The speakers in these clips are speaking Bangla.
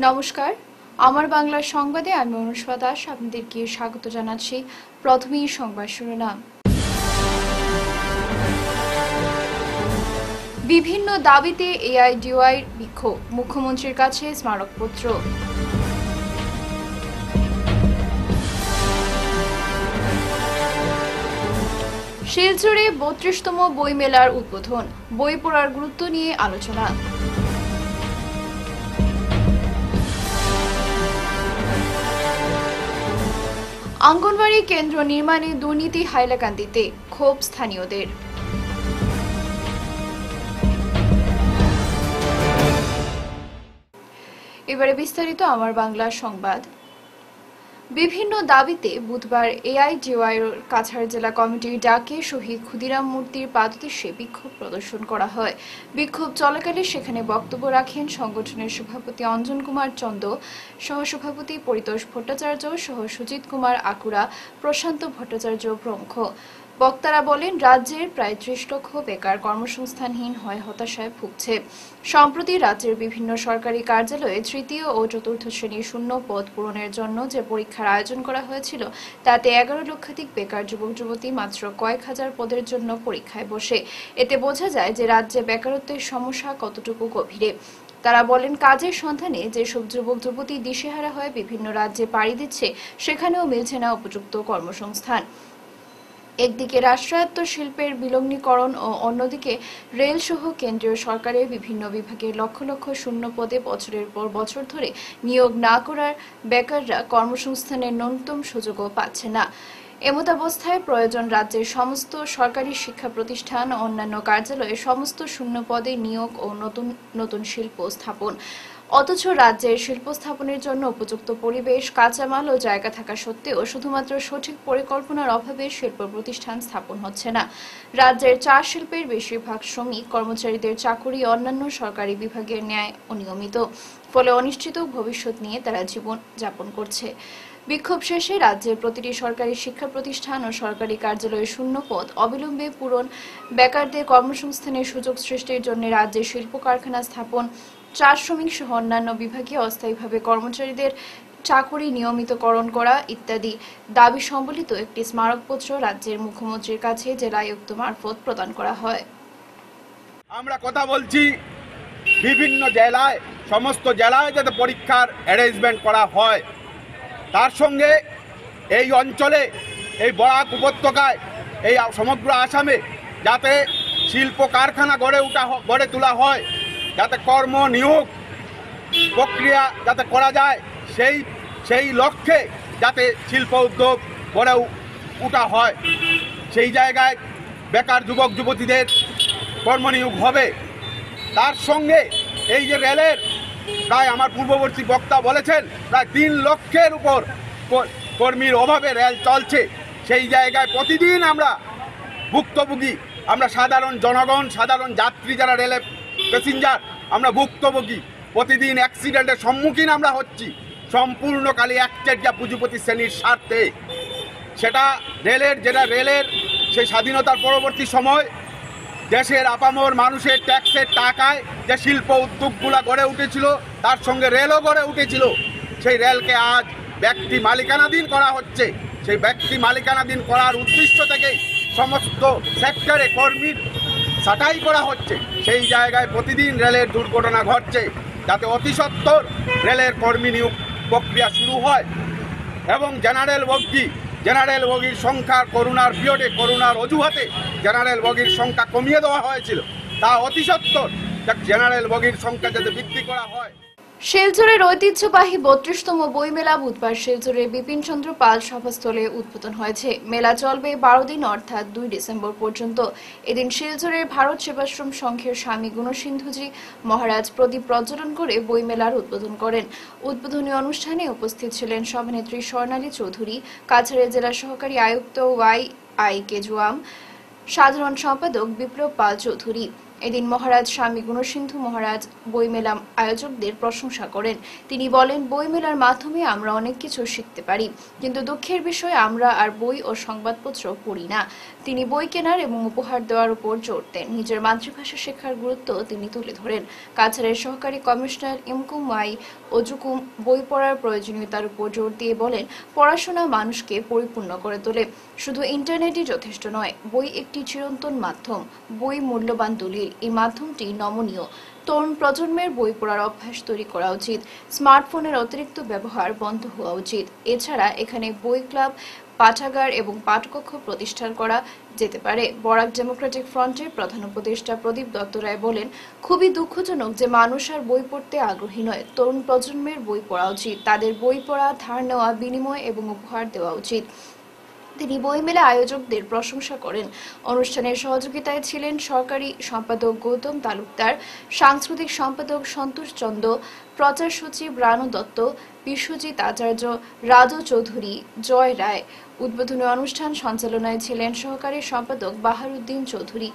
নমস্কার, আমার বাংলা সংবাদে আমি অনুষ্কা দাস আপনাদেরকে স্বাগত জানাচ্ছি। প্রথমেই সংবাদ শিরোনাম। বিভিন্ন দাবিতে এআইডিওয়াই বিক্ষোভ, মুখ্যমন্ত্রীর কাছে স্মারকপত্র। শিলচরে ৩২তম বইমেলার উদ্বোধন, বই পড়ার গুরুত্ব নিয়ে আলোচনা। অঙ্গনওয়াড়ি কেন্দ্র নির্মাণে দুর্নীতি হাইলাকান্দিতে, ক্ষোভ স্থানীয়দের। এবারে বিস্তারিত আমার বাংলা সংবাদ। বিভিন্ন দাবিতে বুধবার এআইডিওয়াইর কাছাড় জেলা কমিটির ডাকে শহীদ ক্ষুদিরাম মূর্তির পাদদেশে বিক্ষোভ প্রদর্শন করা হয়। বিক্ষোভ চলাকালে সেখানে বক্তব্য রাখেন সংগঠনের সভাপতি অঞ্জন কুমার চন্দ, সহসভাপতি পরিতোষ ভট্টাচার্য সহ সুজিত কুমার আকুড়া, প্রশান্ত ভট্টাচার্য প্রমুখ। বক্তারা বলেন, রাজ্যের প্রায় ৩০ লক্ষ বেকার কর্মসংস্থানহীন হয়ে হতাশায় ভুগছে। সম্প্রতি রাজ্যের বিভিন্ন সরকারি কার্যালয়ে তৃতীয় ও চতুর্থ শ্রেণীর শূন্য পদ পূরণের জন্য যে পরীক্ষার আয়োজন করা হয়েছিল তাতে ১১ লক্ষাধিক বেকার যুবক যুবতী মাত্র কয়েক হাজার পদের জন্য পরীক্ষায় বসে। এতে বোঝা যায় যে রাজ্যে বেকারত্বের সমস্যা কতটুকু গভীরে। তারা বলেন, কাজের সন্ধানে যেসব যুবক যুবতী দিশেহারা হয়ে বিভিন্ন রাজ্যে পাড়ি দিচ্ছে সেখানেও মিলছে না উপযুক্ত কর্মসংস্থান। একদিকে রাষ্ট্রায়ত্ত শিল্পের বিলগ্নীকরণ ও অন্যদিকে রেল সহ কেন্দ্রীয় সরকারের বিভিন্ন বিভাগের লক্ষ লক্ষ শূন্য পদে বছরের পর বছর ধরে নিয়োগ না করার বেকাররা কর্মসংস্থানের ন্যূনতম সুযোগও পাচ্ছে না। এমতাবস্থায় প্রয়োজন রাজ্যের সমস্ত সরকারি শিক্ষা প্রতিষ্ঠান ও অন্যান্য কার্যালয়ে সমস্ত শূন্য পদে নিয়োগ ও নতুন নতুন শিল্প স্থাপন। অথচ রাজ্যের শিল্প স্থাপনের জন্য উপযুক্ত পরিবেশ, কাঁচামাল ও জায়গা থাকা সত্ত্বেও শুধুমাত্র সঠিক পরিকল্পনার অভাবে শিল্প প্রতিষ্ঠান স্থাপন হচ্ছে না। রাজ্যের চা শিল্পের বেশিরভাগ শ্রমিক কর্মচারীদের চাকুরি অন্যান্য সরকারি বিভাগের ন্যায় অনিয়মিত, ফলে অনিশ্চিত ভবিষ্যৎ নিয়ে তারা জীবন যাপন করছে। বিক্ষোভ শেষে রাজ্যের প্রতিটি সরকারি শিক্ষা প্রতিষ্ঠান ও সরকারি কার্যালয়ে শূন্য পদ অবিলম্বে পূরণ, বেকারদের কর্মসংস্থানের সুযোগ সৃষ্টির জন্য রাজ্যে শিল্প কারখানা স্থাপন, চা শ্রমিক সহ অন্যান্য বিভাগে অস্থায়ীভাবে কর্মচারীদের চাকুরি নিয়মিতকরণ করা ইত্যাদি দাবি সম্বলিত একটি স্মারকপত্র রাজ্যের মুখ্যমন্ত্রীর কাছে জেলা আয়ুক্ত মারফত প্রদান করা হয়। আমরা কথা বলছি বিভিন্ন জেলায়, সমস্ত জেলায় যাতে পরীক্ষার অ্যারেঞ্জমেন্ট করা হয়, তার সঙ্গে এই অঞ্চলে, এই বরাক উপত্যকায়, এই সমগ্র আসামে যাতে শিল্প কারখানা গড়ে তোলা হয়, যাতে কর্ম নিয়োগ প্রক্রিয়া যাতে করা যায়, সেই লক্ষ্যে যাতে শিল্প উদ্যোগ গড়ে ওঠা হয়, সেই জায়গায় বেকার যুবক যুবতীদের কর্মনিয়োগ হবে। তার সঙ্গে এই যে রেলের প্রায়, আমার পূর্ববর্তী বক্তা বলেছেন, প্রায় ৩ লক্ষের উপর কর্মীর অভাবে রেল চলছে। সেই জায়গায় প্রতিদিন আমরা ভুক্তভোগী, আমরা সাধারণ জনগণ, সাধারণ যাত্রী যারা রেলে প্যাসেঞ্জার, আমরা ভুক্তভোগী। প্রতিদিন অ্যাক্সিডেন্টের সম্মুখীন আমরা হচ্ছি সম্পূর্ণকালী একচেটিয়া পুঁজিপতি শ্রেণীর স্বার্থে। যেটা রেলের সেই স্বাধীনতার পরবর্তী সময় দেশের আপামর মানুষের ট্যাক্সের টাকায় যে শিল্প উদ্যোগগুলো গড়ে উঠেছিল, তার সঙ্গে রেলও গড়ে উঠেছিল, সেই রেলকে আজ ব্যক্তি মালিকানাধীন করা হচ্ছে। সেই ব্যক্তি মালিকানাধীন করার উদ্দেশ্য থেকেই সমস্ত সেক্টরে কর্মীর ছাঁটাই করা হচ্ছে। সেই জায়গায় প্রতিদিন রেলের দুর্ঘটনা ঘটছে। যাতে অতি সত্বর রেলের কর্মী নিয়োগ প্রক্রিয়া শুরু হয় এবং জেনারেল বগির সংখ্যা করোনার পিরিয়ডে, করোনার অজুহাতে জেনারেল বগির সংখ্যা কমিয়ে দেওয়া হয়েছিল, তা অতি সত্বর জেনারেল বগির সংখ্যা যাতে বৃদ্ধি করা হয়। শিলচরের ঐতিহ্যবাহী ৩২তম বইমেলা বুধবার শিলচরের বিপিনচন্দ্র পাল সভাস্থলে উদ্বোধন হয়েছে। মেলা চলবে ১২ দিন, অর্থাৎ ২ ডিসেম্বর পর্যন্ত। এদিন শিলচরের ভারত সেবাশ্রম সংঘের স্বামী গুণসিন্ধুজি মহারাজ প্রদীপ প্রজ্বলন করে বইমেলার উদ্বোধন করেন। উদ্বোধনী অনুষ্ঠানে উপস্থিত ছিলেন সভানেত্রী স্বর্ণালী চৌধুরী, কাছাড়ের জেলা সহকারী আয়ুক্ত ওয়াই আই কেজুয়াম, সাধারণ সম্পাদক বিপ্লব পাল চৌধুরী, এদিন মহারাজ স্বামী গুণসিন্ধু মহারাজ বইমেলা আয়োজকদের প্রশংসা করেন। তিনি বলেন, বইমেলার মাধ্যমে আমরা অনেক কিছু শিখতে পারি, কিন্তু দুঃখের বিষয় আমরা আর বই ও সংবাদপত্র পড়ি না। তিনি বই কেনার এবং উপহার দেওয়ার উপর জোর দেন। নিজের মাতৃভাষা শেখার গুরুত্ব তিনি তুলে ধরেন। কাছাড়ের সহকারী কমিশনার ইমকুম মাই ওজুকুম বই পড়ার প্রয়োজনীয়তার উপর জোর দিয়ে বলেন, পড়াশোনা মানুষকে পরিপূর্ণ করে তোলে। শুধু ইন্টারনেটই যথেষ্ট নয়, বই একটি চিরন্তন মাধ্যম। বই মূল্যবান দলিল। এই মাধ্যমটি নমনীয়। তরুণ প্রজন্মের বই পড়ার অভ্যাস তৈরি করা উচিত। স্মার্টফোনের অতিরিক্ত ব্যবহার বন্ধ হওয়া উচিত। এছাড়া এখানে বই ক্লাব, পাঠাগার এবং পাঠকক্ষ প্রতিষ্ঠান করা যেতে পারে। বরাক ডেমোক্রেটিক ফ্রন্টের প্রধান উপদেষ্টা প্রদীপ দত্ত রায় বলেন, খুবই দুঃখজনক যে মানুষ আর বই পড়তে আগ্রহী নয়। তরুণ প্রজন্মের বই পড়া উচিত। তাদের বই পড়া, ধার নেওয়া, বিনিময় এবং উপহার দেওয়া উচিত। তিনি বইমেলা আয়োজকদের প্রশংসা করেন। অনুষ্ঠানের সহযোগিতায় ছিলেন সরকারি সম্পাদক গৌতম তালুকদার, সাংস্কৃতিক সম্পাদক সন্তোষ চন্দ, প্রচার সচিব রানু দত্ত, বিশ্বজিৎ আচার্য, রাজু চৌধুরী, জয় রায়। উদ্বোধনী অনুষ্ঠান সঞ্চালনায় ছিলেন সহকারী সম্পাদক বাহারুদ্দিন চৌধুরী।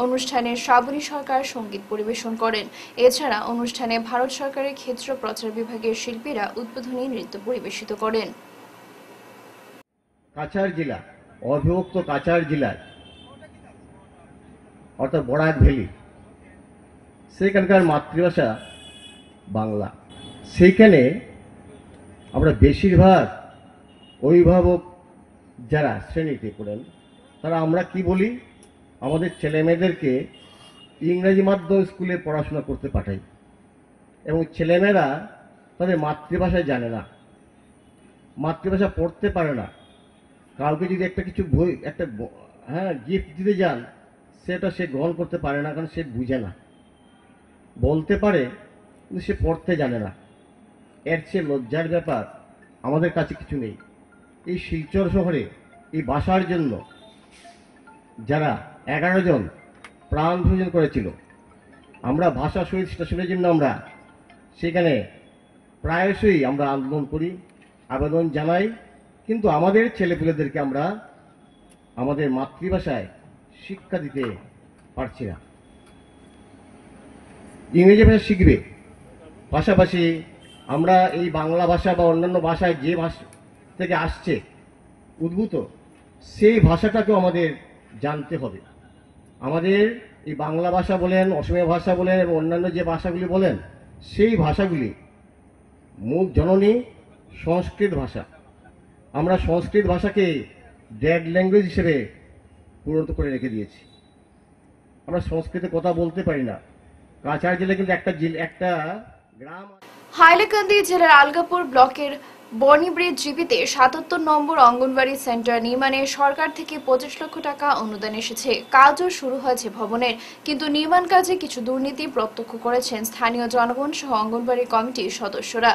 অনুষ্ঠানে শ্রাবণী সরকার সঙ্গীত পরিবেশন করেন। এছাড়া অনুষ্ঠানে ভারত সরকারের ক্ষেত্র প্রচার বিভাগের শিল্পীরা উদ্বোধনী নৃত্য পরিবেশিত করেন। কাছাড় জেলা, অবিভক্ত কাছাড় জেলায় অর্থাৎ বরাক ভ্যালি, সেখানকার মাতৃভাষা বাংলা। সেইখানে আমরা বেশিরভাগ অভিভাবক যারা শ্রেণীতে পড়েন, তারা আমরা কি বলি, আমাদের ছেলেমেয়েদেরকে ইংরেজি মাধ্যম স্কুলে পড়াশোনা করতে পাঠাই, এবং ছেলেমেয়েরা তাদের মাতৃভাষায় জানে না, মাতৃভাষা পড়তে পারে না। কাউকে যদি একটা কিছু বই, একটা গিফট দিতে যান, সেটা সে গ্রহণ করতে পারে না, কারণ সে বুঝে না। বলতে পারে কিন্তু সে পড়তে জানে না। এর চেয়ে লজ্জার ব্যাপার আমাদের কাছে কিছু নেই। এই শিলচর শহরে এই ভাষার জন্য যারা 11 জন প্রাণ বিসর্জন করেছিল, আমরা ভাষা শহীদ স্টেশনের জন্য আমরা সেখানে প্রায়শই আমরা আন্দোলন করি, আবেদন জানাই, কিন্তু আমাদের ছেলেপুলেদেরকে আমরা আমাদের মাতৃভাষায় শিক্ষা দিতে পারছি না। ইংরেজি ভাষা শিখবে, পাশাপাশি আমরা এই বাংলা ভাষা বা অন্যান্য ভাষায় যে ভাষা থেকে আসছে উদ্ভূত, সেই ভাষাটাকেও আমাদের জানতে হবে। আমাদের এই বাংলা ভাষা বলেন, অসমীয়া ভাষা বলেন এবং অন্যান্য যে ভাষাগুলি বলেন, সেই ভাষাগুলি মূল জননী সংস্কৃত ভাষা। আমরা সংস্কৃত ভাষাকে ডেড ল্যাঙ্গুয়েজ হিসেবে পরিণত করে রেখে দিয়েছি। আমরা সংস্কৃতে কথা বলতে পারি না। কাছাড় জেলায় কিন্তু একটা গ্রাম। হাইলাকান্দি জেলার আলগাপুর ব্লকের বনিব্রিজ জিপিতে ৭৭ নম্বর অঙ্গনবাড়ি সেন্টার নির্মাণে সরকার থেকে 25 লক্ষ টাকা অনুদান এসেছে। কাজও শুরু হয়েছে ভবনের, কিন্তু নির্মাণ কাজে কিছু দুর্নীতি প্রত্যক্ষ করেছেন স্থানীয় জনগণ সহ অঙ্গনবাড়ি কমিটির সদস্যরা।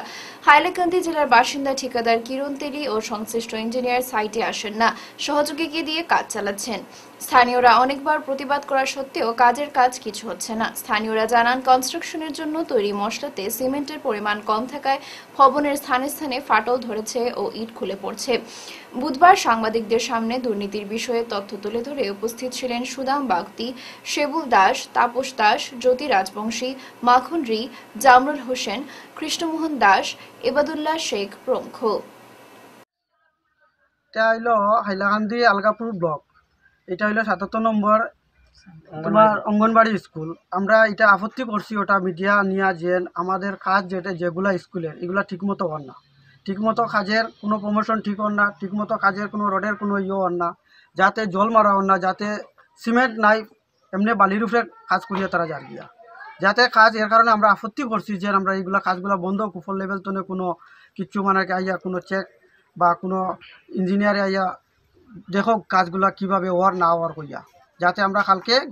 হাইলাকান্দি জেলার বাসিন্দা ঠিকাদার কিরণ তেলি ও সংশ্লিষ্ট ইঞ্জিনিয়ার সাইটে আসেন না, সহযোগীকে দিয়ে কাজ চালাচ্ছেন। স্থানীয়রা অনেকবার প্রতিবাদ করা সত্ত্বেও কাজের কাজ কিছু হচ্ছে না। স্থানীয়রা জানান, কনস্ট্রাকশনের জন্য তৈরি মশলাতে সিমেন্টের পরিমাণ কম থাকায় ভবনের স্থানে স্থানে ফাটল ধরেছে ও ইট খুলে পড়ছে। বুধবার সাংবাদিকদের সামনে দুর্নীতির বিষয়ে তথ্য তুলে ধরে উপস্থিত ছিলেন সুদাম বাগতি, শেবুল দাস, তাপস দাস, জ্যোতি রাজবংশী, মাখন রি, জামরুল হোসেন, কৃষ্ণমোহন দাস, এবাদুল্লাহ শেখ প্রমুখ। এটা হইল হাইলাকান্দি আলগাপুর ব্লক। এটা হইল ৭৭ নম্বর তোমার অঙ্গনবাড়ি স্কুল। আমরা এটা আপত্তি করছি, ওটা মিডিয়া নিয়ে যে আমাদের কাজ যেগুলা স্কুলের এগুলা ঠিকমতো হন না, ঠিকমতো কাজের কোনো প্রমোশন ঠিক হন না, ঠিকমতো কাজের কোনো রোডের কোনো হন না, যাতে জল মারা হন না, যাতে সিমেন্ট নাই, এমনি বালির উপরে কাজ করিয়া তারা যার গিয়া যাতে কাজ। এর কারণে আমরা আপত্তি করছি যে আমরা এইগুলা কাজগুলো বন্ধ, কুফল লেভেল তো কোনো কিছু মানে আইয়া কোনো চেক বা কোনো ইঞ্জিনিয়ারে আইয়া দেখো কাজগুলা কীভাবে হওয়ার না হওয়ার কইয়া, যাতে আমরা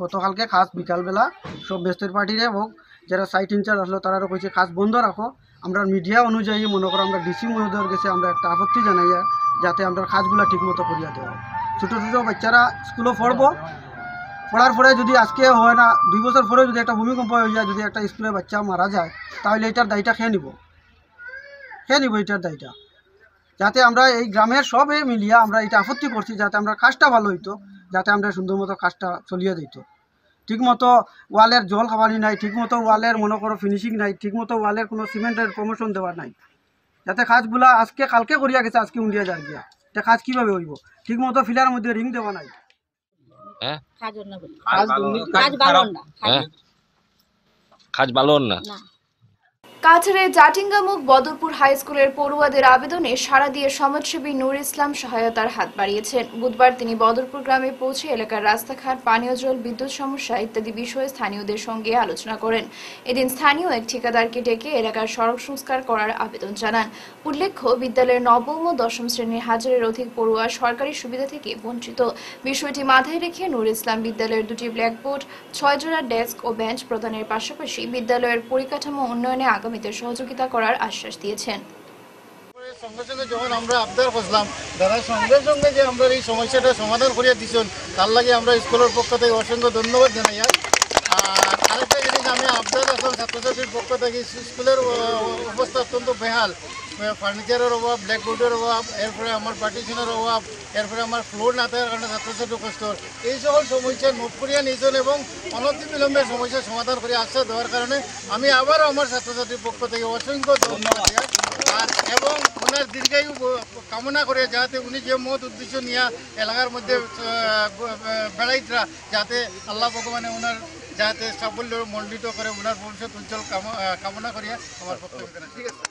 গতকালকে কাজ বিকালবেলা সব ব্যস্তের পার্টিরে হোক, যারা সাইট ইনচার্জ আসলো তারাও কইছে কাজ বন্ধ রাখো। আমরা মিডিয়া অনুযায়ী মনে করো আমরা ডিসি মহোদয়ের কাছে আমরা একটা আপত্তি জানাইয়া যাতে আমরা কাজগুলো ঠিকমতো করিয়া দেওয়া। ছোটো ছোটো বাচ্চারা স্কুলে পড়ার পরে যদি আজকে হয় না, 2 বছর পরে যদি একটা ভূমিকম্প হয়ে যায়, যদি একটা স্কুলের বাচ্চা মারা যায়, তাহলে এটার দায়টা খেয়ে নিব এটার দায়টা। যাতে আমরা এই গ্রামের সবে মিলিয়া আমরা এটা আপত্তি করছি, যাতে আমরা কাজটা ভালো হইতো, যাতে আমরা সুন্দর মতো কাজটা চলিয়ে দিত। ঠিকমতো ওয়ালের জল খাবানি নাই, ঠিকমতো ওয়ালের মনে করো ফিনিশিং নাই, ঠিকমতো ওয়ালের কোনো সিমেন্টের প্রমোশন দেওয়া নাই, যাতে কাজগুলা আজকে কালকে করিয়া গেছে আজকে উন্ডিয়া যার গিয়া, এটা কাজ কীভাবে হইব? ঠিকমতো ফিলার মধ্যে রিং দেওয়া নাই। হ্যাঁ কাজ ভালো না হ্যাঁ কাজ ভালো না কাছাড়ের জাটিঙ্গামুখ বদরপুর হাই স্কুলের পড়ুয়াদের আবেদনে সাড়া দিয়ে সমাজসেবী নূর ইসলাম সহায়তার হাত বাড়িয়েছেন। বুধবার তিনি বদরপুর গ্রামে পৌঁছে এলাকার রাস্তাঘাট, পানীয় জল, বিদ্যুৎ সমস্যা ইত্যাদি বিষয়ে স্থানীয়দের সঙ্গে আলোচনা করেন। এদিন স্থানীয় এক ঠিকাদারকে ডেকে এলাকার সড়ক সংস্কার করার আবেদন জানান। উল্লেখ্য, বিদ্যালয়ের নবম ও দশম শ্রেণীর 1000-এর অধিক পড়ুয়া সরকারি সুবিধা থেকে বঞ্চিত। বিষয়টি মাথায় রেখে নূর ইসলাম বিদ্যালয়ের 2টি ব্ল্যাকবোর্ড, 6 জোড়া ডেস্ক ও বেঞ্চ প্রদানের পাশাপাশি বিদ্যালয়ের পরিকাঠামো উন্নয়নে আগামীতে সহযোগিতা করার আশ্বাস দিয়েছেন। সঙ্গে সঙ্গে যখন আমরা আবদার করলাম, দাদার সঙ্গে সঙ্গে যে আমরা এই সমস্যাটা সমাধান করিয়া দিচ্ছেন, তার লাগে আমরা স্কুলের পক্ষ থেকে অসংখ্য ধন্যবাদ জানাই। আর আরেকটা জিনিস আমি আবদার আসলাম ছাত্রছাত্রীর পক্ষ থেকে, স্কুলের অবস্থা অত্যন্ত বেহাল, ফার্নিচারের অভাব, ব্ল্যাকবোর্ডের অভাব, এরপরে আমার পার্টিশনের অভাব, এরপরে আমার ফ্লোর না থাকার কারণে ছাত্রছাত্রী কষ্ট, এই সকল সমস্যা নোট করিয়া নিয়েছেন এবং অনতিবিলম্বে সমস্যার সমাধান করে আশ্বাস দেওয়ার কারণে আমি আবারও আমার ছাত্রছাত্রীর পক্ষ থেকে অসংখ্য ধন্যবাদ আর এবং ওনার দীর্ঘায়ু কামনা করে, যাতে উনি যে মত উদ্দেশ্য নিয়ে এলাকার মধ্যে বেড়াইতরা, যাতে আল্লাহ ভগবানে ওনার যাতে সাফল্য মণ্ডিত করে, ওনার ভবিষ্যৎ উজ্জ্বল কামনা করিয়া আমার বক্তব্য। ঠিক আছে।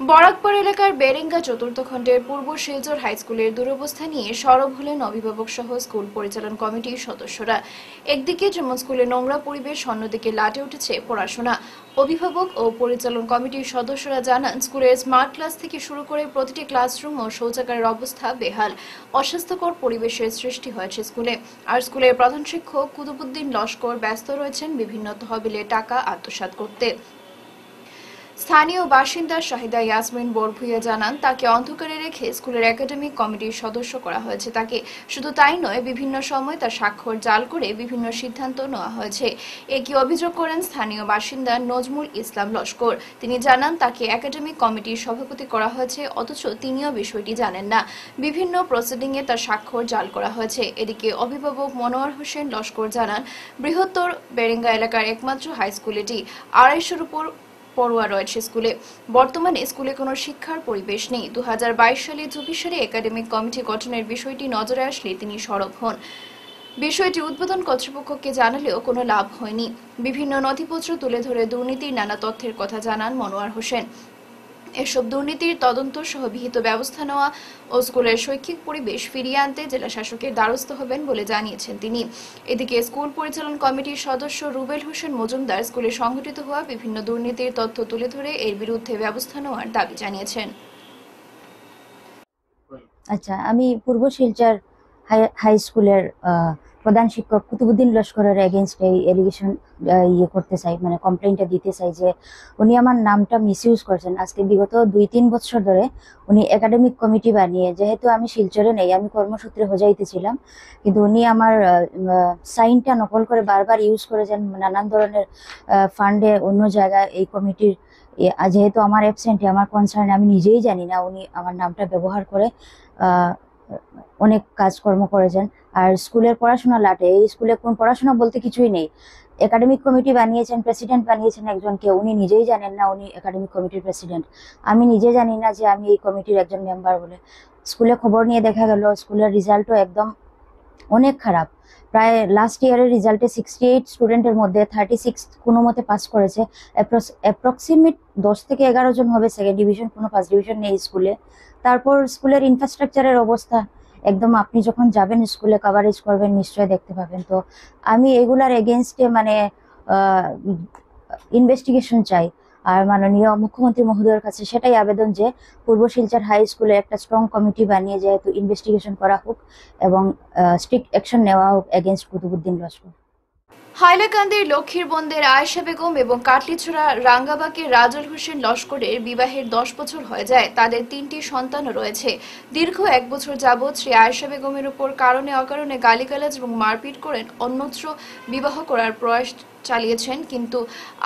বরাকপাড় এলাকার বেরেঙ্গা চতুর্থ খণ্ডের পূর্ব শিলচর হাই স্কুলের দুরবস্থা নিয়ে সরব হলেন অভিভাবক সহ স্কুল পরিচালন কমিটির সদস্যরা। একদিকে যেমন স্কুলে নোংরা পরিবেশ, অন্যদিকে লাটে উঠেছে পড়াশোনা। অভিভাবক ও পরিচালন কমিটির সদস্যরা জানান, স্কুলের স্মার্ট ক্লাস থেকে শুরু করে প্রতিটি ক্লাসরুম ও শৌচাগারের অবস্থা বেহাল। অস্বাস্থ্যকর পরিবেশের সৃষ্টি হয়েছে স্কুলে। আর স্কুলের প্রধান শিক্ষক কুতুবুদ্দিন লস্কর ব্যস্ত রয়েছেন বিভিন্ন তহবিলে টাকা আত্মসাৎ করতে। স্থানীয় বাসিন্দা শাহিদা ইয়াসমিন বরভুইয়া জানান, তাকে অন্ধকারে রেখে স্কুলের একাডেমিক কমিটির সদস্য করা হয়েছে তাকে। শুধু তাই নয়, বিভিন্ন সময় তার স্বাক্ষর জাল করে বিভিন্ন সিদ্ধান্ত নেওয়া হয়েছে। একই অভিযোগ করেন স্থানীয় বাসিন্দা নজমুল ইসলাম লস্কর। তিনি জানান, তাকে একাডেমিক কমিটির সভাপতি করা হয়েছে, অথচ তিনিও বিষয়টি জানেন না। বিভিন্ন প্রসিডিংয়ে তার স্বাক্ষর জাল করা হয়েছে। এদিকে অভিভাবক মনোয়ার হোসেন লস্কর জানান, বৃহত্তর বেরেঙ্গা এলাকার একমাত্র হাই স্কুল এটি। 250-এর উপর পড়ুয়া রয়েছে স্কুলে। বর্তমানে স্কুলে কোনো শিক্ষার পরিবেশ নেই। 2022 সালে 24 সালে একাডেমিক কমিটি গঠনের বিষয়টি নজরে আসলে তিনি সরব হন। বিষয়টি উদ্বোধন কর্তৃপক্ষকে জানালেও কোনো লাভ হয়নি। বিভিন্ন নথিপত্র তুলে ধরে দুর্নীতির নানা তথ্যের কথা জানান মনোয়ার হোসেন। এসব দুর্নীতির তদন্ত সহ বিহিত ব্যবস্থা নেওয়া ও স্কুলের শৈক্ষিক পরিবেশ ফিরিয়ে আনতে জেলা শাসকের দ্বারস্থ হবেন বলে জানিয়েছেন তিনি। এদিকে স্কুল পরিচালন কমিটির সদস্য রুবেল হোসেন মজুমদার স্কুলে সংঘটিত হওয়া বিভিন্ন দুর্নীতির তথ্য তুলে ধরে এর বিরুদ্ধে ব্যবস্থা নেওয়ার দাবি জানিয়েছেন। আচ্ছা, আমি পূর্ব শিলচর হাই স্কুলের প্রধান শিক্ষক কুতুবুদ্দিন লস্করের এগেইনস্টে এই এলিগেশন করতে চাই, মানে কমপ্লেইনটা দিতে চাই যে উনি আমার নামটা মিসইউজ করছেন। আজকে বিগত 2-3 বছর ধরে উনি একাডেমিক কমিটি বানিয়ে, যেহেতু আমি শিলচরে নেই, আমি কর্মসূত্রে হোজাইতেছিলাম, কিন্তু উনি আমার সাইনটা নকল করে বারবার ইউজ করেছেন নানান ধরনের ফান্ডে অন্য জায়গায়। এই কমিটির যেহেতু আমার অ্যাবসেন্টে, আমার কনসার্নে আমি নিজেই জানি না, উনি আমার নামটা ব্যবহার করে অনেক কাজকর্ম করেছেন। আর স্কুলের পড়াশোনা লাটে, এই স্কুলে কোন পড়াশোনা বলতে কিছুই নেই। একাডেমিক কমিটি বানিয়েছেন, প্রেসিডেন্ট বানিয়েছেন একজনকে, উনি নিজেই জানেন না উনি একাডেমিক কমিটির প্রেসিডেন্ট। আমি নিজে জানি না যে আমি এই কমিটির একজন মেম্বার বলে। স্কুলে খবর নিয়ে দেখা গেল স্কুলের রেজাল্টও একদম অনেক খারাপ। প্রায় লাস্ট ইয়ারের রেজাল্টে 68 স্টুডেন্টের মধ্যে 36 কোনো মতে পাস করেছে। অ্যাপ্রক্সিমেট 10 থেকে 11 জন হবে সেকেন্ড ডিভিশন, কোনো ফার্স্ট ডিভিশন নেই স্কুলে। তারপর স্কুলের ইনফ্রাস্ট্রাকচারের অবস্থা একদম, আপনি যখন যাবেন স্কুলে কভারেজ করবেন নিশ্চয় দেখতে পাবেন। তো আমি এগুলার এগেনস্টে মানে ইনভেস্টিগেশন চাই। আর মাননীয় মুখ্যমন্ত্রী মহোদয়ের কাছে সেটাই আবেদন যে পূর্ব শিলচর হাই স্কুলে একটা স্ট্রং কমিটি বানিয়ে যেহেতু ইনভেস্টিগেশন করা হোক এবং স্ট্রিক্ট অ্যাকশন নেওয়া হোক এগেনস্ট কুতুবুদ্দিন লস্কর। হাইলাকান্দির লক্ষ্মীরবন্দের আয়েশা বেগম এবং কাটলিছড়া রাঙ্গাবাকের রাজল হোসেন লস্করের বিবাহের 10 বছর হয়ে যায়। তাদের 3টি সন্তানও রয়েছে। দীর্ঘ 1 বছর যাবৎ শ্রী আয়েশা বেগমের উপর কারণে অকারণে গালিগালাজ এবং মারপিট করেন অন্যত্র বিবাহ করার প্রয়াস চালিয়েছেন, কিন্তু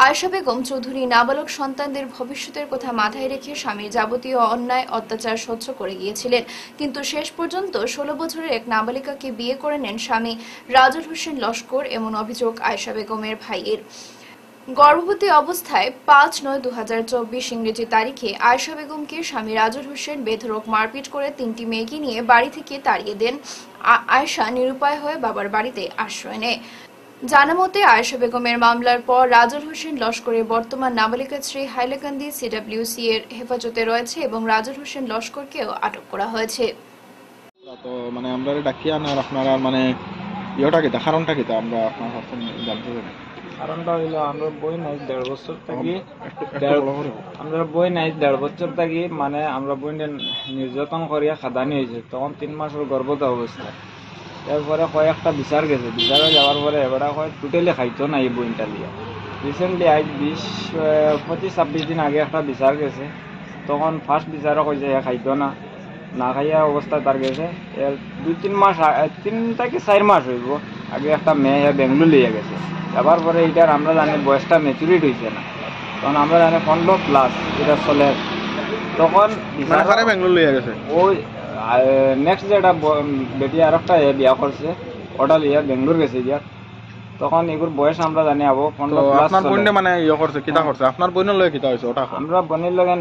আয়েশা বেগম চৌধুরী নাবালক সন্তানদের ভবিষ্যতের কথা মাথায় রেখে স্বামীর যাবতীয় অন্যায় অত্যাচার সহ্য করে গিয়েছিলেন। কিন্তু শেষ পর্যন্ত 16 বছরের এক নাবালিকাকে বিয়ে করে নেন স্বামী রাজুল হোসেন লস্কর, এমন অভিযোগ আয়েশা বেগমের ভাইয়ের। গর্ভবতী অবস্থায় 5/9/2024 ইংরেজি তারিখে আয়েশা বেগমকে স্বামী রাজুল হোসেন বেধড়ক মারপিট করে 3টি মেয়েকে নিয়ে বাড়ি থেকে তাড়িয়ে দেন। আয়েশা নিরুপায় হয়ে বাবার বাড়িতে আশ্রয় নেয়। জানা মতে আয়েশা বেগমের মামলার পর রাজুল হোসেন লস্করের বর্তমান নাবালিকা স্ত্রী হাইলাকান্দি সিডব্লিউসি এর হেফাজতে রয়েছে এবং রাজুল হোসেন লস্করকেও আটক করা হয়েছে। তো মানে আমরা ডাকিয়া না আপনারা মানে ইয়েটা কি কারণটা কি আমরা আপনার কাছে জানতে চাই। কারণটা হইলো আমরা বই নাই 1.5 বছর থাকি আমরা বই নাই 1.5 বছর থাকি মানে আমরা বই নির্যাতন করিয়া খাদানি হয়েছে, তখন 3 মাসের গর্ভবতী অবস্থা। এরপরে কয়েকটা বিচার গেছে, বিচারে যাওয়ার পরে এবারে হয় টোটালি খাইতো না এই বইটা লিয়া। রিসেন্টলি আজ 25-26 দিন আগে একটা বিচার গেছে, তখন ফার্স্ট বিচারও কইছে খাইতো না, না খাইয়া অবস্থা তার গেছে। এর 2-3 মাস 3 থেকে 4 মাস হইব আগে একটা মেয়ে বেঙ্গলোর লিয়ে গেছে। যাবার পরে এইটার আমরা জানি বয়সটা ম্যাচুরিট হয়েছে না, তখন আমরা জানি 15+ এটা চলে। তখন বেঙ্গলোর লিয়ে গেছে ওই নেক্সট যেটা বেটি আর একটা বিয়া করছে ওটা লিয়া বেঙ্গলোর গেছে গিয়া। তখন এগুর বয়স আমরা জানি আবো 15+। আপনার বোনে মানে ইয়ে করছে কিতা করছে আপনার বোনের লগে কিতা হইছে ওটা আমরা বোনের লগে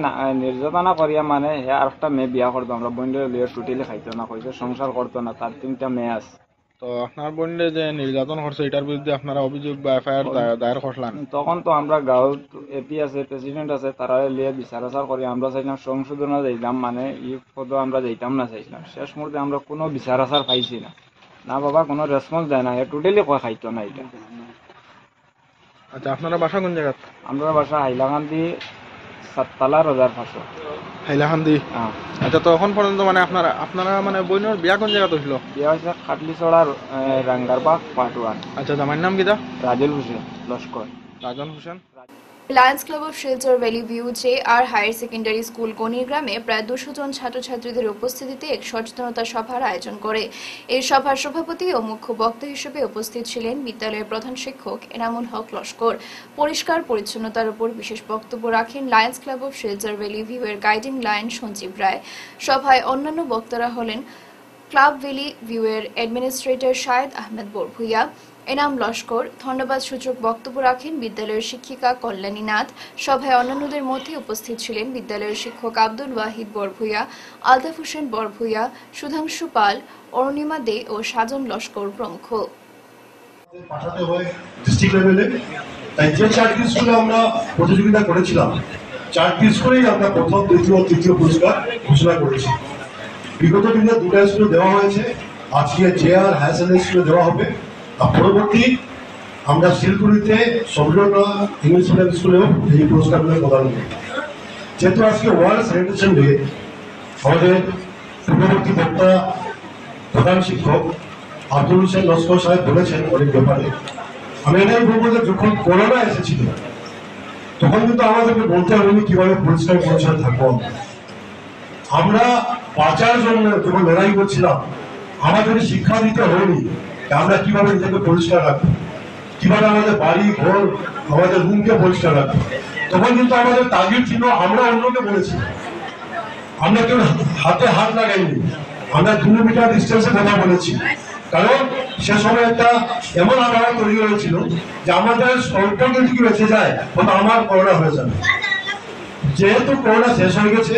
নির্যাতনা করিয়া মানে আর একটা মেয়ে বিয়া করতো, আমরা বোনের লিয়ে টোটালি খাইতো না, কইছে সংসার করতো না, তার 3টা মেয়ে আছে। তো আপনার বোনে যে নির্যাতন করছে এটার বিরুদ্ধে আপনারা অভিযোগ বা এফআইআর দায়ের করলেন? তখন তো আমরা গাঁৱত এপি আছে, প্রেসিডেন্ট আছে, তারা লিয়ে বিচার আচার করি আমরা চাইলাম সংশোধনে যাইতাম, মানে ই পদ আমরা যাইতাম না চাইছিলাম। শেষ মুহূর্তে আমরা কোনো বিচার আচার পাইছি না, না বাবা কোনো রেসপন্স দেয় না, টোটালি কয় খাইতো না এটা। আচ্ছা আপনারা বাসা কোন জায়গা? আমরা বাসা হাইলাকান্দি 7তলা রোজার পাশে। হাইলাকান্দি। আচ্ছা তো এখন পর্যন্ত মানে আপনারা মানে বোনের বিয়া কোন জায়গা হইল? বিয়া হয়েছে খাটলিছড়া রাঙ্গারবাগ পার্ট 1। আচ্ছা জামাইয়ের নাম কিতা? Rajul Hossain Laskar. Rajan Hossain. Lions Club of Silchar Valley View JR higher secondary school গণির গ্রামে প্রায় 200 জন ছাত্রছাত্রীদের উপস্থিতিতে এক সচেতনতা সভার আয়োজন করে। এই সভার সভাপতি ও মুখ্য বক্তা হিসেবে উপস্থিত ছিলেন বিদ্যালয়ের প্রধান শিক্ষক এনামুল হক লস্কর। পরিষ্কার পরিচ্ছন্নতার উপর বিশেষ বক্তব্য রাখেন Lions Club of Silchar Valley view এর গাইডিং লায়ন সঞ্জীব রায়। সভায় অন্যান্য বক্তারা হলেন ক্লাব ভ্যালি ভিউ এর অ্যাডমিনিস্ট্রেটর শাহেদ আহমেদ বরভুইয়া, এনাম লস্কর। ধন্যবাদ সূচক বক্তব্য রাখেন বিদ্যালয়ের শিক্ষিকা কল্যাণী নাথ। সভায় অন্যান্যদের মধ্যে উপস্থিত ছিলেন বিদ্যালয়ের শিক্ষক আব্দুল ওয়াহিদ বরভুইয়া, আলতাফ হোসেন বরভুইয়া, সুধাংশু পাল, অরুণিমা দে ও সাজন লস্কর প্রমুখ। পাঠাতে হয় ডিস্ট্রিক্ট লেভেলে, তাই যে 4টি স্কুলে আমরা প্রতিযোগিতা করেছিলাম 4টি স্কুলেই আমরা প্রথম, দ্বিতীয় ও তৃতীয় পুরস্কার ঘোষণা করেছি। বিগত দিনে 2টা স্কুলে দেওয়া হয়েছে, আজকে JR হায়ার সেকেন্ডারি স্কুলে দেওয়া হবে। আর পরবর্তী আমরা শিলপুরিতে সবরনা ইংলিশ মিডিয়াম স্কুলেও এই পুরস্কারগুলো প্রদান করি। যেহেতু আজকে ওয়ার্ল্ড স্যানিটেশন ডে, আমাদের পূর্ববর্তী বক্তা প্রধান শিক্ষক আব্দুল হোসেন লস্কর সাহেব বলেছেন অনেক ব্যাপারে। আমি এটাই বলবো যে যখন করোনা এসেছিল তখন কিন্তু আমাদেরকে বলতে হয়নি কিভাবে পরিষ্কার পরিচ্ছন্ন থাকবো। আমরা বাঁচার জন্য যখন লড়াই করছিলাম আমাদের শিক্ষা দিতে হয়নি আমরা কিভাবে নিজেকে পরিষ্কার রাখবো, কিভাবে আমাদের বাড়ি ঘর আমাদের রুমকে পরিষ্কার রাখবো। তখন কিন্তু আমাদের তাগিদ ছিল, আমরা অন্যকে বলেছি, আমরা কেউ হাতে হাত লাগাইনি, আমরা 2 মিটার ডিস্টেন্সে কথা বলেছি। কারণ সে সময় একটা এমন আবহাওয়া তৈরি হয়েছিল যে আমাদের সম্পর্ক যদি বেঁচে যায় তখন আমার করোনা হয়ে যাবে। যেহেতু করোনা শেষ হয়ে গেছে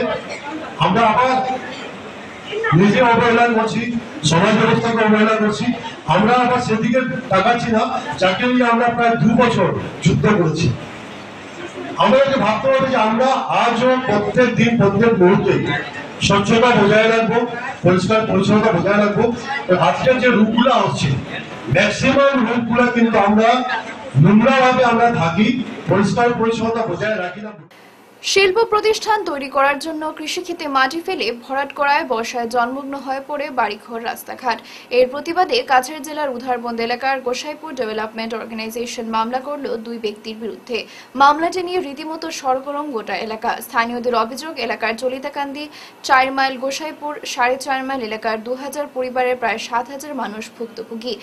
আমরা আবার নিজে অবহেলা করছি, সমাজ ব্যবস্থাকে অবহেলা করছি, আমরা আবার সেদিকে তাকাচ্ছি না যাকে নিয়ে আমরা প্রায় 2 বছর যুদ্ধ করেছি। আমাদেরকে ভাবতে হবে যে আমরা আজও প্রত্যেক দিন প্রত্যেক মুহূর্তে স্বচ্ছতা বজায় রাখবো, পরিষ্কার পরিচ্ছন্নতা বজায় রাখবো। আজকের যে রূপগুলো আসছে ম্যাক্সিমাম রূপগুলো কিন্তু আমরা নোংরাভাবে আমরা থাকি, পরিষ্কার পরিচ্ছন্নতা বজায় রাখি না। শিল্প প্রতিষ্ঠান তৈরি করার জন্য কৃষিক্ষেতে মাটি ফেলে ভরাট করায় বর্ষায় জলমগ্ন হয়ে পড়ে বাড়িঘর রাস্তাঘাট। এর প্রতিবাদে কাছাড় জেলার উধারবন্দ এলাকার গোসাইপুর ডেভেলপমেন্ট অর্গানাইজেশন মামলা করল 2 ব্যক্তির বিরুদ্ধে। মামলাটি নিয়ে রীতিমতো সরগরম গোটা এলাকা। স্থানীয়দের অভিযোগ এলাকার চলিতাকান্দি 4 মাইল, গোসাইপুর 4.5 মাইল এলাকার 2000 পরিবারের প্রায় 7000 মানুষ ভুক্তভোগী।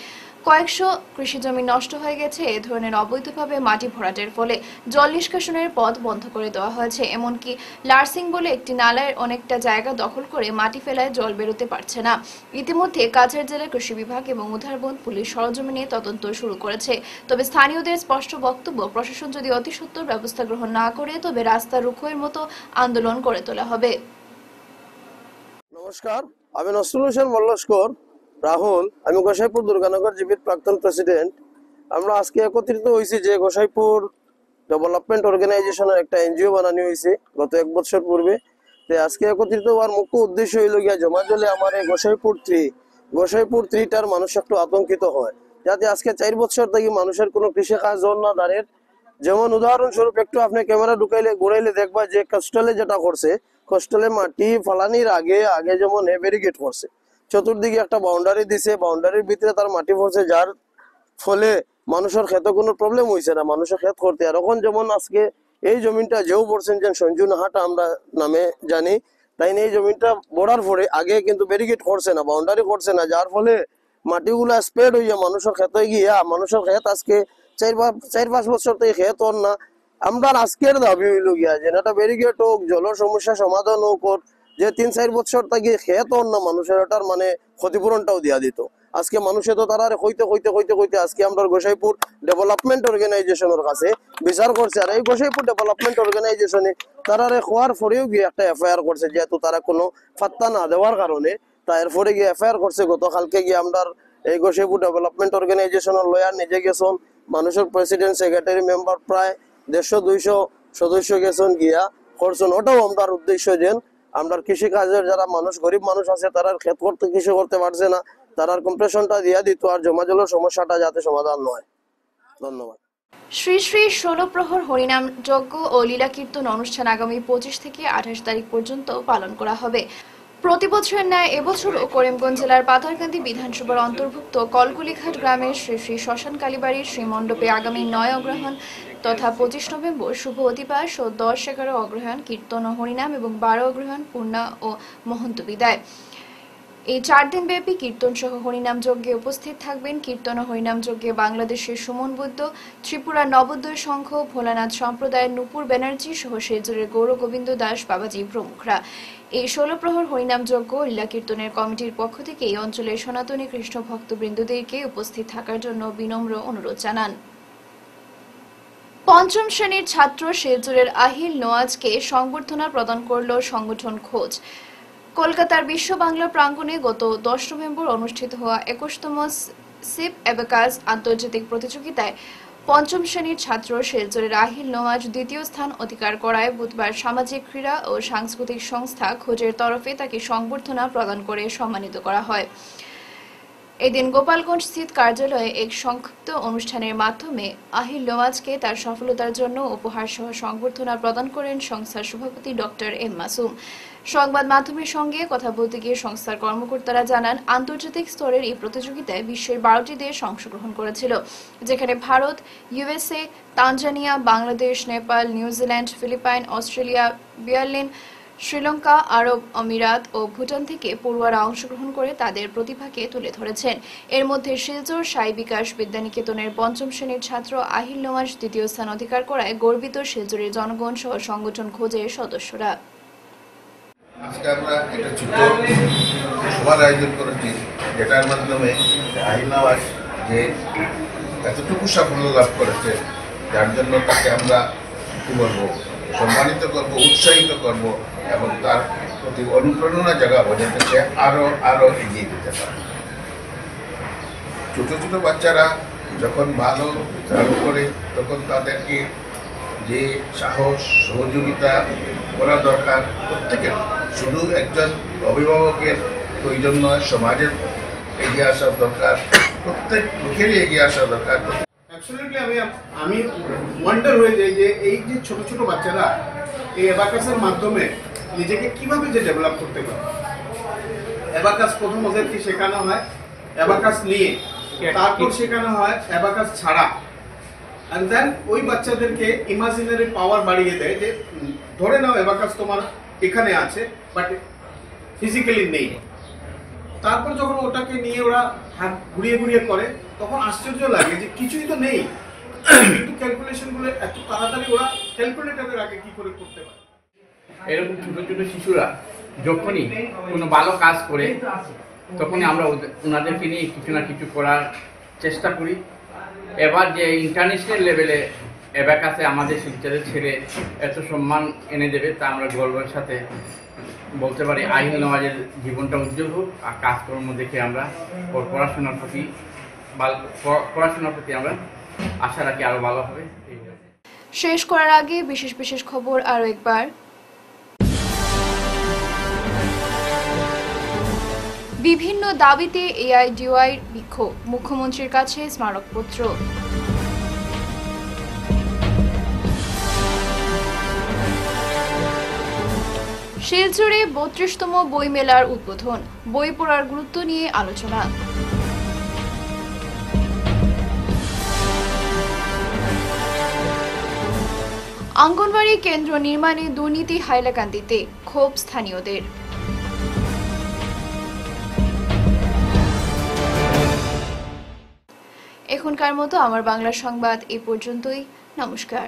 কয়েকশো কৃষি জমি নষ্ট হয়ে গেছে। এ ধরনের অবৈধভাবে মাটি ভরাটের ফলে জল নিষ্কাশনের পথ বন্ধ করে দেওয়া হয়েছে। এমনকি লার্সিং বলে একটি নালার অনেকটা জায়গা দখল করে মাটি ফেলায় জল বেরোতে পারছে না। ইতিমধ্যে কাছাড় জেলা কৃষি বিভাগ এবং উধারবন পুলিশ সরজমিনে তদন্ত শুরু করেছে। তবে স্থানীয়দের স্পষ্ট বক্তব্য, প্রশাসন যদি অতি সত্বর ব্যবস্থা গ্রহণ না করে তবে রাস্তা রুখোয়ের মতো আন্দোলন করে তোলা হবে। নমস্কার, আমি নসরুল হোসেন মল্লস্কর রাহুল। আমি গোসাইপুর দুর্গানগর জিপির প্রাক্তন প্রেসিডেন্ট। আমরা আজকে একত্রিত হয়েছি যে গোসাইপুর ডেভেলপমেন্ট অর্গানাইজেশনের একটা এনজিও বানানো হয়েছে গত 1 বছর পূর্বে। আজকে একত্রিত হওয়ার মুখ্য উদ্দেশ্য হইল গিয়া জমা জলে আমার এই গোসাইপুর 3টার মানুষ একটু আতঙ্কিত হয়, যাতে আজকে 4 বছর থেকে মানুষের কোনো কৃষি কাজ না দাঁড়ের। যেমন উদাহরণস্বরূপ একটু আপনি ক্যামেরা ঘুরাইলে দেখবা যে কোস্টালে যেটা করছে, কোস্টালে মাটি ফালানির আগে যেমন ব্যারিকেড করছে, চতুর্দিকে একটা বাউন্ডারি দিছে, বাউন্ডারির ভিতরে তার মাটি পড়ছে, যার ফলে মানুষের ক্ষেতে কোনো প্রবলেম হয়েছে না মানুষের ক্ষেত করতে। আর এখন যেমন আজকে এই জমিনটা যেও বলছেন যে সঞ্জু নাহাটা আমরা নামে জানি, তাই এই জমিনটা বড়ার পরে আগে কিন্তু ব্যারিকেড করছে না, বাউন্ডারি করছে না, যার ফলে মাটিগুলা স্প্রেড হইয়া মানুষের ক্ষেতে গিয়া মানুষের ক্ষেত আজকে 4-5 বছর থেকে ক্ষেত হন না। আমরা আজকের দাবি হইল গিয়া যে একটা ব্যারিকেড হোক, জলের সমস্যা সমাধান হোক, যে 3-4 বছর থেকে ক্ষেত হন না মানুষের, ওটার মানে ক্ষতিপূরণটাও দিয়া দিত। আজকে মানুষে তো তারা হইতে আজকে আমরা গোসাইপুর ডেভেলপমেন্ট অর্গানাইজেশনের কাছে বিচার করছে। আর এই গোসাইপুর ডেভেলপমেন্ট অর্গানাইজেশনে তারা হওয়ার পরেও গিয়ে একটা এফআইআর করছে, যেহেতু তারা কোনো পাত্তা না দেওয়ার কারণে এরপরে গিয়ে এফআইআর করছে। গতকালকে গিয়ে আমরা এই গোসাইপুর ডেভেলপমেন্ট অর্গানাইজেশনের লয়ার নিজে গেছেন, মানুষের প্রেসিডেন্ট সেক্রেটারি মেম্বার প্রায় 150-200 সদস্য গেছেন গিয়া করছেন। ওটাও আমার উদ্দেশ্য যে আমরা কৃষি কাজের যারা মানুষ, গরিব মানুষ আছে, তারা ক্ষেত করতে কৃষি করতে পারছে না, তারার কম্প্রেশনটা দিয়া দিত আর জমা জলের সমস্যাটা যাতে সমাধান হয়। ধন্যবাদ। শ্রী শ্রী 16 প্রহর হরিনাম যজ্ঞ ও লীলা কীর্তন অনুষ্ঠান আগামী 25 থেকে 28 তারিখ পর্যন্ত পালন করা হবে। প্রতি বছরের ন্যায় এবছরও করিমগঞ্জ জেলার পাথারকান্দি বিধানসভার অন্তর্ভুক্ত কলকুলিঘাট গ্রামের শ্রী শ্রী শ্মশান কালীবাড়ির শ্রীমণ্ডপে আগামী 9 অগ্রহায়ণ তথা 25 নভেম্বর শুভ অধিবাস ও 10-11 অগ্রহায়ণ কীর্তন ও হরিনাম এবং 12 অগ্রহায়ণ পূর্ণা ও মহন্ত বিদায়। এই 4 দিন ব্যাপী কীর্তন সহ হরিনাম যজ্ঞে উপস্থিত থাকবেন। কীর্তন ও হরিনাম যজ্ঞে বাংলাদেশের সুমন বুদ্ধ, ত্রিপুরা নবোদয় সংঘ, ভোলানাথ সম্প্রদায়ের নূপুর ব্যানার্জি সহ শিলচরের গৌর গোবিন্দ দাস বাবাজি প্রমুখরা। এই 16 প্রহর হরিনাম যজ্ঞ লীলা কীর্তনের কমিটির পক্ষ থেকে এই অঞ্চলের সনাতনী কৃষ্ণ ভক্তবৃন্দদেরকে উপস্থিত থাকার জন্য বিনম্র অনুরোধ জানান। 5ম শ্রেণীর ছাত্র শিলচরের আহিল নোয়াজকে সংবর্ধনা প্রদান করল সংগঠন খোঁজ। কলকাতার বিশ্ব বাংলা প্রাঙ্গণে গত 10 নভেম্বর অনুষ্ঠিত হওয়া 21তম সিপ অ্যাবাকাস আন্তর্জাতিক প্রতিযোগিতায় 5ম শ্রেণীর ছাত্র শিলচরের আহিল নোয়াজ 2য় স্থান অধিকার করায় বুধবার সামাজিক ক্রীড়া ও সাংস্কৃতিক সংস্থা খোঁজের তরফে তাকে সংবর্ধনা প্রদান করে সম্মানিত করা হয়। এদিন গোপালগঞ্জ স্থিত কার্যালয়ে এক সংক্ষিপ্ত অনুষ্ঠানের মাধ্যমে আহিল নোয়াজকে তার সফলতার জন্য উপহার সহ সংবর্ধনা প্রদান করেন সংস্থার সভাপতি ডক্টর এম মাসুম। সংবাদ মাধ্যমের সঙ্গে কথা বলতে গিয়ে সংস্থার কর্মকর্তারা জানান, আন্তর্জাতিক স্তরের এই প্রতিযোগিতায় বিশ্বের 12টি দেশ অংশগ্রহণ করেছিল, যেখানে Bharat, USA, Tanzania, Bangladesh, Nepal, New Zealand, Philippines, Australia, Berlin, Sri Lanka, আরব আমিরাত ও ভুটান থেকে পড়ুয়ারা অংশগ্রহণ করে তাদের প্রতিভাকে তুলে ধরেছেন। এর মধ্যে শিলচর সাই বিকাশ বিদ্যানিকেতনের 5ম শ্রেণীর ছাত্র আহিল নোয়াজ 2য় স্থান অধিকার করায় গর্বিত শিলচরের জনগণ সহ সংগঠন খোঁজের সদস্যরা। আজকে আমরা একটা ছোট সভার আয়োজন করেছি, যেটার মাধ্যমে আহিল নওয়াজ যে এতটুকু সাফল্য লাভ করেছে, যার জন্য তাকে আমরা কি বলবো সম্মানিত করব, উৎসাহিত করব এবং তার প্রতি অনুপ্রেরণা জাগাবো যাতে সে আরো এগিয়ে যেতে পারে। ছোট ছোট বাচ্চারা যখন ভালো চালু করে তখন তাদেরকে যে সাহস সহযোগিতা করা দরকার প্রত্যেকের, শুধু একজন অভিভাবকের প্রয়োজন নয়, সমাজের এগিয়ে আসা দরকার, প্রত্যেক লোকেরই এগিয়ে আসা দরকার। অ্যাবসলিউটলি আমি ওয়ান্ডার হয়ে যাই যে এই যে ছোট ছোট বাচ্চারা এই অ্যাবাকাসের মাধ্যমে নিজেকে কিভাবে যে ডেভেলপ করতে পারে। অ্যাবাকাস প্রথম ওদেরকে শেখানো হয় অ্যাবাকাস নিয়ে, তারপর শেখানো হয় অ্যাবাকাস ছাড়া, অ্যান্ড দেন ওই বাচ্চাদেরকে ইমাজিনারি পাওয়ার বাড়িয়ে দেয় যে ধরে নাও অ্যাবাকাস তোমার এখানে আছে বাট ফিজিক্যালি নেই। তারপর যখন ওটাকে নিয়ে ওরা হাত ঘুরিয়ে ঘুরিয়ে করে তখন আশ্চর্য লাগে যে কিছুই তো নেই, কিন্তু ক্যালকুলেশনগুলো এত তাড়াতাড়ি ওরা ক্যালকুলেটরের আগে কি করে করতে পারে। এরকম ছোট ছোট শিশুরা যখনই কোনো ভালো কাজ করে তখনই আমরা ওনাদেরকে নিয়ে কিছু না কিছু করার চেষ্টা করি। এবার যে ইন্টারন্যাশনাল লেভেলে অ্যাবাকাসে আমাদের শিক্ষাদের ছেড়ে এত সম্মান এনে দেবে তা আমরা গর্বের সাথে বলতে পারি। আহিল নওয়াজের জীবনটা উজ্জ্বল হোক আর কাজকর্ম দেখে আমরা পড়াশোনার প্রতি আমরা আশা রাখি আরো ভালো হবে। শেষ করার আগে বিশেষ বিশেষ খবর আরো একবার। বিভিন্ন দাবিতে এআইডিওয়াই বিক্ষোভ, মুখ্যমন্ত্রীর কাছে স্মারকপত্র। শিলচরে ৩২তম বইমেলার উদ্বোধন, বই পড়ার গুরুত্ব নিয়ে আলোচনা। অঙ্গনবাড়ি কেন্দ্র নির্মাণে দুর্নীতি হাইলাকান্দিতে, ক্ষোভ স্থানীয়দের। এখনকার মতো আমার বাংলা সংবাদ এ পর্যন্তই। নমস্কার।